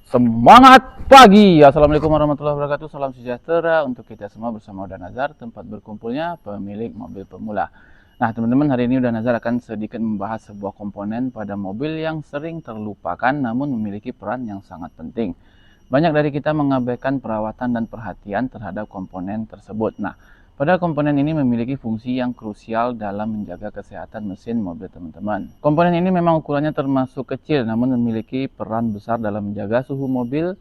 Semangat pagi. Assalamualaikum warahmatullahi wabarakatuh. Salam sejahtera untuk kita semua bersama Uda Nazar, tempat berkumpulnya pemilik mobil pemula. Nah teman-teman, hari ini Uda Nazar akan sedikit membahas sebuah komponen pada mobil yang sering terlupakan namun memiliki peran yang sangat penting. Banyak dari kita mengabaikan perawatan dan perhatian terhadap komponen tersebut. Nah, padahal komponen ini memiliki fungsi yang krusial dalam menjaga kesehatan mesin mobil teman-teman. Komponen ini memang ukurannya termasuk kecil, namun memiliki peran besar dalam menjaga suhu mobil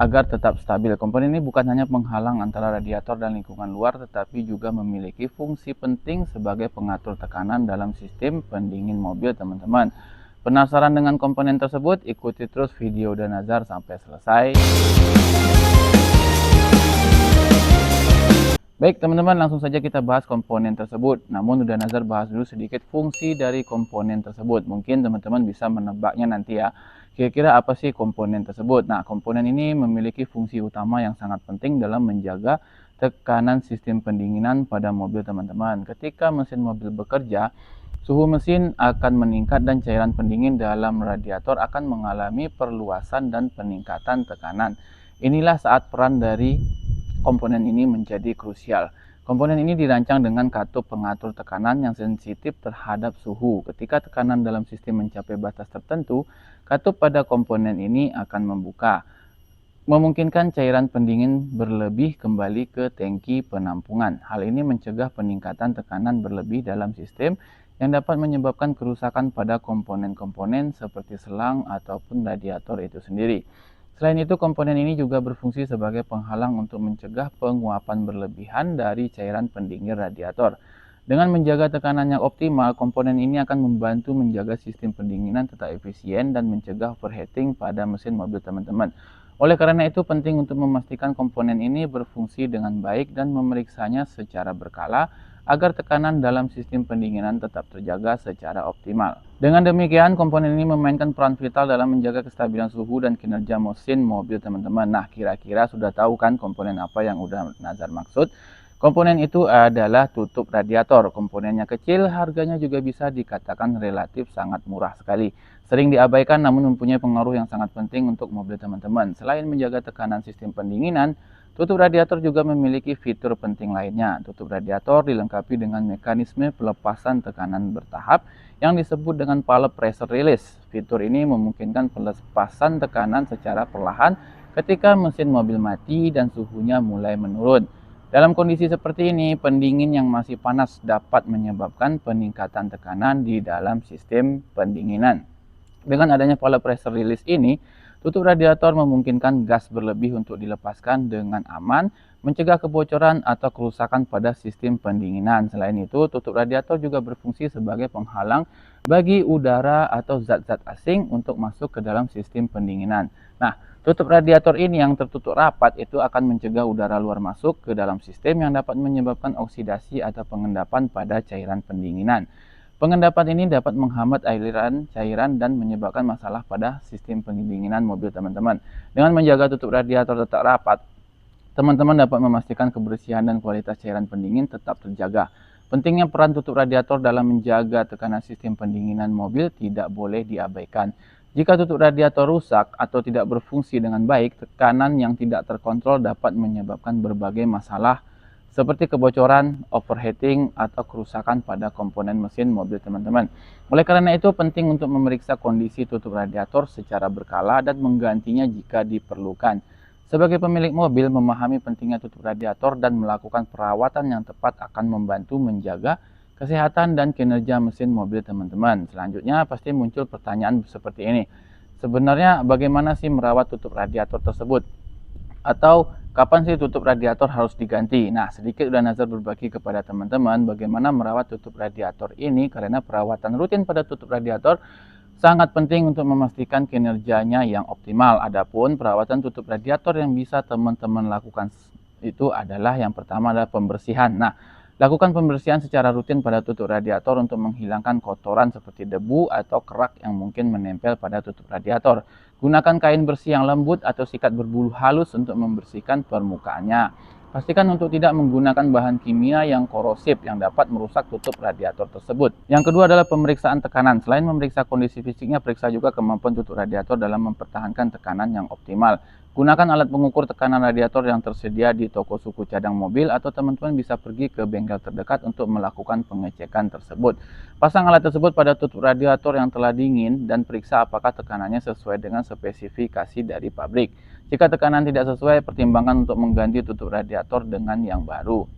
agar tetap stabil. Komponen ini bukan hanya penghalang antara radiator dan lingkungan luar, tetapi juga memiliki fungsi penting sebagai pengatur tekanan dalam sistem pendingin mobil teman-teman. Penasaran dengan komponen tersebut? Ikuti terus video Uda Nazar sampai selesai. Baik teman-teman, langsung saja kita bahas komponen tersebut. Namun Uda Nazar bahas dulu sedikit fungsi dari komponen tersebut. Mungkin teman-teman bisa menebaknya nanti ya. Kira-kira apa sih komponen tersebut? Nah, komponen ini memiliki fungsi utama yang sangat penting dalam menjaga tekanan sistem pendinginan pada mobil teman-teman. Ketika mesin mobil bekerja, suhu mesin akan meningkat dan cairan pendingin dalam radiator akan mengalami perluasan dan peningkatan tekanan. Inilah saat peran dari komponen ini menjadi krusial. Komponen ini dirancang dengan katup pengatur tekanan yang sensitif terhadap suhu. Ketika tekanan dalam sistem mencapai batas tertentu, katup pada komponen ini akan membuka, memungkinkan cairan pendingin berlebih kembali ke tangki penampungan. Hal ini mencegah peningkatan tekanan berlebih dalam sistem yang dapat menyebabkan kerusakan pada komponen-komponen seperti selang ataupun radiator itu sendiri. Selain itu, komponen ini juga berfungsi sebagai penghalang untuk mencegah penguapan berlebihan dari cairan pendingin radiator. Dengan menjaga tekanan yang optimal, komponen ini akan membantu menjaga sistem pendinginan tetap efisien dan mencegah overheating pada mesin mobil teman-teman. Oleh karena itu, penting untuk memastikan komponen ini berfungsi dengan baik dan memeriksanya secara berkala agar tekanan dalam sistem pendinginan tetap terjaga secara optimal. Dengan demikian, komponen ini memainkan peran vital dalam menjaga kestabilan suhu dan kinerja mesin mobil teman-teman. Nah, kira-kira sudah tahu kan komponen apa yang Uda Nazar maksud? Komponen itu adalah tutup radiator. Komponennya kecil, harganya juga bisa dikatakan relatif sangat murah sekali. Sering diabaikan namun mempunyai pengaruh yang sangat penting untuk mobil teman-teman. Selain menjaga tekanan sistem pendinginan, tutup radiator juga memiliki fitur penting lainnya. Tutup radiator dilengkapi dengan mekanisme pelepasan tekanan bertahap yang disebut dengan pallet pressure release. Fitur ini memungkinkan pelepasan tekanan secara perlahan ketika mesin mobil mati dan suhunya mulai menurun. Dalam kondisi seperti ini, pendingin yang masih panas dapat menyebabkan peningkatan tekanan di dalam sistem pendinginan. Dengan adanya pallet pressure release ini, tutup radiator memungkinkan gas berlebih untuk dilepaskan dengan aman, mencegah kebocoran atau kerusakan pada sistem pendinginan. Selain itu, tutup radiator juga berfungsi sebagai penghalang bagi udara atau zat-zat asing untuk masuk ke dalam sistem pendinginan. Nah, tutup radiator ini yang tertutup rapat itu akan mencegah udara luar masuk ke dalam sistem yang dapat menyebabkan oksidasi atau pengendapan pada cairan pendinginan. Pengendapan ini dapat menghambat aliran cairan dan menyebabkan masalah pada sistem pendinginan mobil teman-teman. Dengan menjaga tutup radiator tetap rapat, teman-teman dapat memastikan kebersihan dan kualitas cairan pendingin tetap terjaga. Pentingnya peran tutup radiator dalam menjaga tekanan sistem pendinginan mobil tidak boleh diabaikan. Jika tutup radiator rusak atau tidak berfungsi dengan baik, tekanan yang tidak terkontrol dapat menyebabkan berbagai masalah seperti kebocoran, overheating, atau kerusakan pada komponen mesin mobil teman-teman. Oleh karena itu, penting untuk memeriksa kondisi tutup radiator secara berkala dan menggantinya jika diperlukan. Sebagai pemilik mobil, memahami pentingnya tutup radiator dan melakukan perawatan yang tepat akan membantu menjaga kesehatan dan kinerja mesin mobil teman-teman. Selanjutnya, pasti muncul pertanyaan seperti ini. Sebenarnya bagaimana sih merawat tutup radiator tersebut? Atau kapan sih tutup radiator harus diganti? Nah, sedikit Uda Nazar berbagi kepada teman-teman bagaimana merawat tutup radiator ini, karena perawatan rutin pada tutup radiator sangat penting untuk memastikan kinerjanya yang optimal. Adapun perawatan tutup radiator yang bisa teman-teman lakukan itu adalah yang pertama adalah pembersihan. Nah, lakukan pembersihan secara rutin pada tutup radiator untuk menghilangkan kotoran seperti debu atau kerak yang mungkin menempel pada tutup radiator. Gunakan kain bersih yang lembut atau sikat berbulu halus untuk membersihkan permukaannya. Pastikan untuk tidak menggunakan bahan kimia yang korosif yang dapat merusak tutup radiator tersebut. Yang kedua adalah pemeriksaan tekanan. Selain memeriksa kondisi fisiknya, periksa juga kemampuan tutup radiator dalam mempertahankan tekanan yang optimal. Gunakan alat pengukur tekanan radiator yang tersedia di toko suku cadang mobil atau teman-teman bisa pergi ke bengkel terdekat untuk melakukan pengecekan tersebut. Pasang alat tersebut pada tutup radiator yang telah dingin dan periksa apakah tekanannya sesuai dengan spesifikasi dari pabrik. Jika tekanan tidak sesuai, pertimbangkan untuk mengganti tutup radiator dengan yang baru.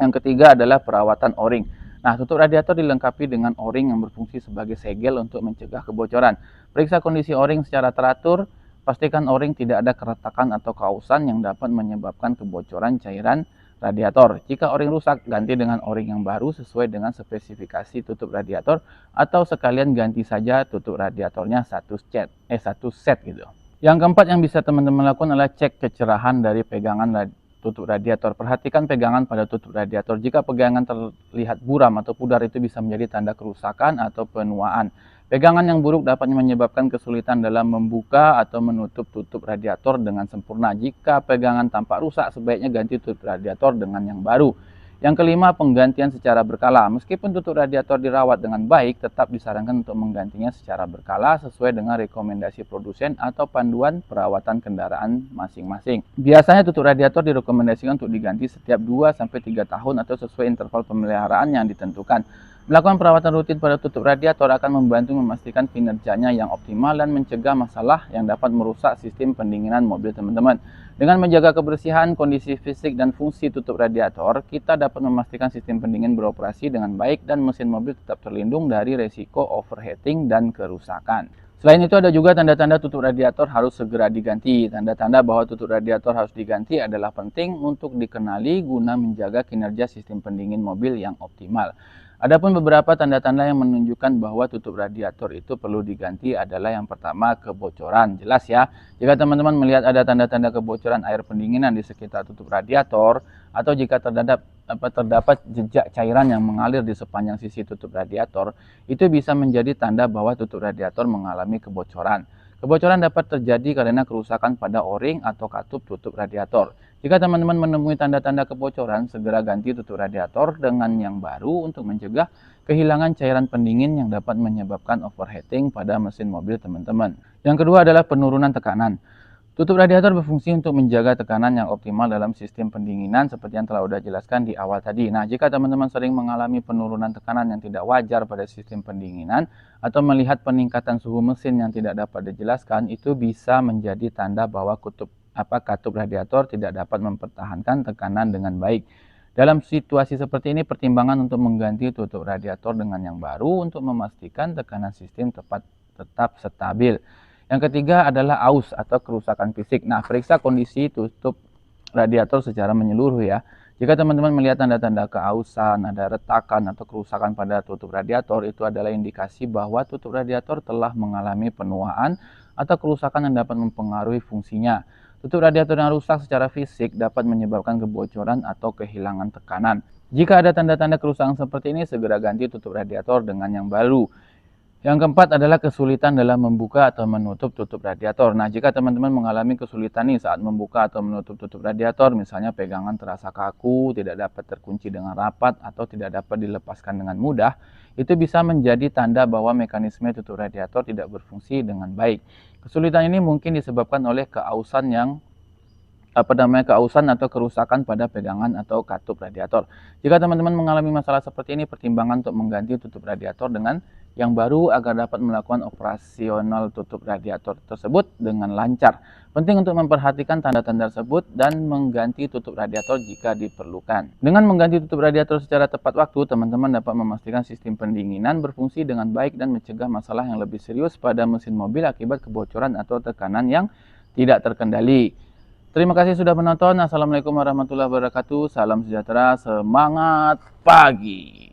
Yang ketiga adalah perawatan o-ring. Nah, tutup radiator dilengkapi dengan o-ring yang berfungsi sebagai segel untuk mencegah kebocoran. Periksa kondisi o-ring secara teratur, pastikan o-ring tidak ada keretakan atau kausan yang dapat menyebabkan kebocoran cairan radiator. Jika o-ring rusak, ganti dengan o-ring yang baru sesuai dengan spesifikasi tutup radiator atau sekalian ganti saja tutup radiatornya satu set gitu. Yang keempat yang bisa teman-teman lakukan adalah cek kecerahan dari pegangan tutup radiator. Perhatikan pegangan pada tutup radiator. Jika pegangan terlihat buram atau pudar, itu bisa menjadi tanda kerusakan atau penuaan. Pegangan yang buruk dapat menyebabkan kesulitan dalam membuka atau menutup tutup radiator dengan sempurna. Jika pegangan tampak rusak, sebaiknya ganti tutup radiator dengan yang baru. Yang kelima, penggantian secara berkala. Meskipun tutup radiator dirawat dengan baik, tetap disarankan untuk menggantinya secara berkala sesuai dengan rekomendasi produsen atau panduan perawatan kendaraan masing-masing. Biasanya tutup radiator direkomendasikan untuk diganti setiap 2-3 tahun atau sesuai interval pemeliharaan yang ditentukan. Melakukan perawatan rutin pada tutup radiator akan membantu memastikan kinerjanya yang optimal dan mencegah masalah yang dapat merusak sistem pendinginan mobil teman-teman. Dengan menjaga kebersihan, kondisi fisik, dan fungsi tutup radiator, kita dapat memastikan sistem pendingin beroperasi dengan baik dan mesin mobil tetap terlindung dari resiko overheating dan kerusakan. Selain itu ada juga tanda-tanda tutup radiator harus segera diganti. Tanda-tanda bahwa tutup radiator harus diganti adalah penting untuk dikenali guna menjaga kinerja sistem pendingin mobil yang optimal. Adapun beberapa tanda-tanda yang menunjukkan bahwa tutup radiator itu perlu diganti adalah yang pertama, kebocoran. Jelas ya, jika teman-teman melihat ada tanda-tanda kebocoran air pendinginan di sekitar tutup radiator atau jika terdapat jejak cairan yang mengalir di sepanjang sisi tutup radiator, itu bisa menjadi tanda bahwa tutup radiator mengalami kebocoran. Kebocoran dapat terjadi karena kerusakan pada o-ring atau katup tutup radiator. Jika teman-teman menemui tanda-tanda kebocoran, segera ganti tutup radiator dengan yang baru untuk mencegah kehilangan cairan pendingin yang dapat menyebabkan overheating pada mesin mobil teman-teman. Yang kedua adalah penurunan tekanan. Tutup radiator berfungsi untuk menjaga tekanan yang optimal dalam sistem pendinginan seperti yang telah sudah jelaskan di awal tadi. Nah, jika teman-teman sering mengalami penurunan tekanan yang tidak wajar pada sistem pendinginan atau melihat peningkatan suhu mesin yang tidak dapat dijelaskan, itu bisa menjadi tanda bahwa katup radiator tidak dapat mempertahankan tekanan dengan baik. Dalam situasi seperti ini, pertimbangan untuk mengganti tutup radiator dengan yang baru untuk memastikan tekanan sistem tetap stabil. Yang ketiga adalah aus atau kerusakan fisik. Nah, periksa kondisi tutup radiator secara menyeluruh ya. Jika teman-teman melihat tanda-tanda keausan, ada retakan atau kerusakan pada tutup radiator, itu adalah indikasi bahwa tutup radiator telah mengalami penuaan atau kerusakan yang dapat mempengaruhi fungsinya. Tutup radiator yang rusak secara fisik dapat menyebabkan kebocoran atau kehilangan tekanan. Jika ada tanda-tanda kerusakan seperti ini, segera ganti tutup radiator dengan yang baru. Yang keempat adalah kesulitan dalam membuka atau menutup tutup radiator. Nah, jika teman-teman mengalami kesulitan nih saat membuka atau menutup tutup radiator, misalnya pegangan terasa kaku, tidak dapat terkunci dengan rapat, atau tidak dapat dilepaskan dengan mudah, itu bisa menjadi tanda bahwa mekanisme tutup radiator tidak berfungsi dengan baik. Kesulitan ini mungkin disebabkan oleh keausan atau kerusakan pada pegangan atau katup radiator. Jika teman-teman mengalami masalah seperti ini, pertimbangan untuk mengganti tutup radiator dengan yang baru agar dapat melakukan operasional tutup radiator tersebut dengan lancar. Penting untuk memperhatikan tanda-tanda tersebut dan mengganti tutup radiator jika diperlukan. Dengan mengganti tutup radiator secara tepat waktu, teman-teman dapat memastikan sistem pendinginan berfungsi dengan baik dan mencegah masalah yang lebih serius pada mesin mobil akibat kebocoran atau tekanan yang tidak terkendali. Terima kasih sudah menonton. Assalamualaikum warahmatullahi wabarakatuh. Salam sejahtera, semangat pagi.